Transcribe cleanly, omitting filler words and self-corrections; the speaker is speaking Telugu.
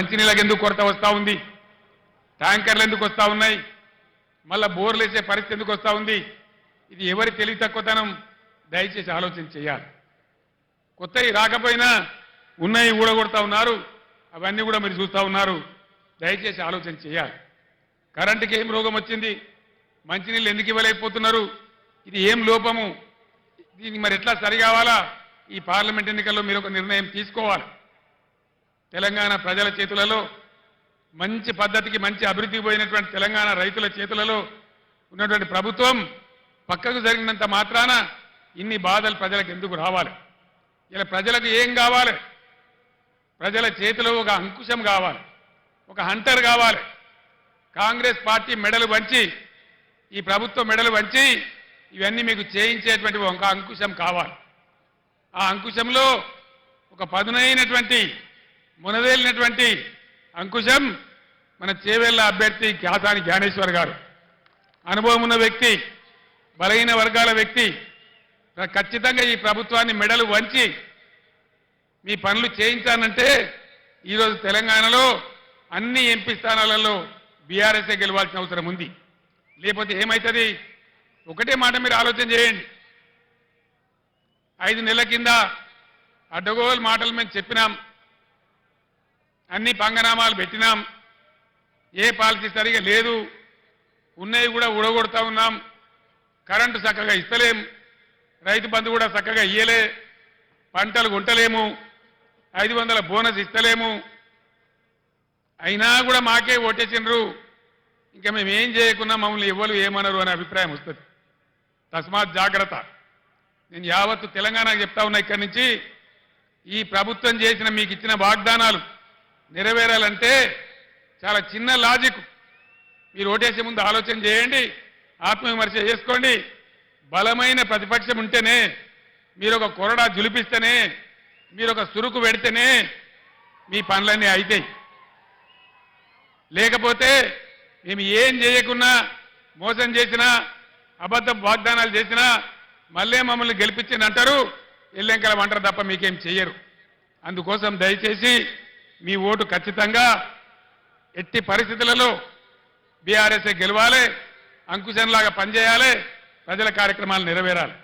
మంచినీళ్ళకి ఎందుకు కొరత వస్తూ ఉంది, ట్యాంకర్లు ఎందుకు వస్తూ ఉన్నాయి, మళ్ళీ బోర్లు వేసే పరిస్థితి ఎందుకు వస్తూ ఉంది? ఇది ఎవరి తెలివి తక్కువతనం? దయచేసి ఆలోచన చేయాలి. కొత్తవి రాకపోయినా ఉన్నాయి ఊడగొడతా ఉన్నారు, అవన్నీ కూడా మీరు చూస్తూ ఉన్నారు. దయచేసి ఆలోచన చేయాలి. కరెంటుకి ఏం రోగం వచ్చింది, మంచినీళ్ళు ఎందుకు ఇవ్వలేకపోతున్నారు, ఇది ఏం లోపము, దీనికి మరి ఎట్లా సరి కావాలా? ఈ పార్లమెంట్ ఎన్నికల్లో మీరు ఒక నిర్ణయం తీసుకోవాలి. తెలంగాణ ప్రజల చేతులలో, మంచి పద్ధతికి మంచి అభివృద్ధికి పోయినటువంటి తెలంగాణ రైతుల చేతులలో ఉన్నటువంటి ప్రభుత్వం పక్కకు జరిగినంత మాత్రాన ఇన్ని బాధలు ప్రజలకు ఎందుకు రావాలి? ఇలా ప్రజలకు ఏం కావాలి? ప్రజల చేతిలో ఒక అంకుశం కావాలి, ఒక హంటర్ కావాలి. కాంగ్రెస్ పార్టీ మెడలు వంచి, ఈ ప్రభుత్వం మెడలు వంచి ఇవన్నీ మీకు చేయించేటువంటి ఒక అంకుశం కావాలి. ఆ అంకుశంలో ఒక పదునైనటువంటి మునదేలినటువంటి అంకుశం మన చేవెళ్ల అభ్యర్థి కాసాని జ్ఞానేశ్వర్ గారు. అనుభవం ఉన్న వ్యక్తి, బలహీన వర్గాల వ్యక్తి. ఖచ్చితంగా ఈ ప్రభుత్వాన్ని మెడలు వంచి మీ పనులు చేయించానంటే ఈరోజు తెలంగాణలో అన్ని ఎంపీ స్థానాలలో బీఆర్ఎస్ఏ గెలవాల్సిన అవసరం ఉంది. లేకపోతే ఏమవుతుంది? ఒకటే మాట మీరు ఆలోచన చేయండి. 5 నెలల కింద అడ్డగోలు మాటలు మేము చెప్పినాం, అన్ని పంగనామాలు పెట్టినాం, ఏ పాలసీ సరిగా లేదు, ఉన్నవి కూడా ఊడగొడతా ఉన్నాం, కరెంటు చక్కగా ఇస్తలేం, రైతు బంధు కూడా చక్కగా ఇయ్యలే, పంటలు కొంటలేము, 500 బోనస్ ఇస్తలేము, అయినా కూడా మాకే ఓటేసిండ్రు, ఇంకా మేము ఏం చేయకున్నా మమ్మల్ని ఎవరు ఏమనరు అనే అభిప్రాయం వస్తుంది. తస్మాత్ జాగ్రత్త. నేను యావత్తు తెలంగాణకు చెప్తా ఉన్నా, ఇక్కడి నుంచి ఈ ప్రభుత్వం చేసిన మీకు ఇచ్చిన వాగ్దానాలు నెరవేరాలంటే చాలా చిన్న లాజిక్. మీరు ఓటేసే ముందు ఆలోచన చేయండి, ఆత్మవిమర్శ చేసుకోండి. బలమైన ప్రతిపక్షం ఉంటేనే, మీరు ఒక కొరడా జులిపిస్తేనే, మీరు ఒక సురుకు పెడితేనే మీ పనులన్నీ అవుతాయి. లేకపోతే మేము ఏం చేయకున్నా, మోసం చేసినా, అబద్ధ వాగ్దానాలు చేసినా మళ్ళీ మమ్మల్ని గెలిపించింది అంటారు, ఎల్లెంకల వంటరు తప్ప మీకేం చెయ్యరు. అందుకోసం దయచేసి మీ ఓటు ఖచ్చితంగా ఎట్టి పరిస్థితులలో బీఆర్ఎస్ఏ గెలవాలి, అంకుశంలాగా పనిచేయాలి, ప్రజల కార్యక్రమాలు నెరవేరాలి.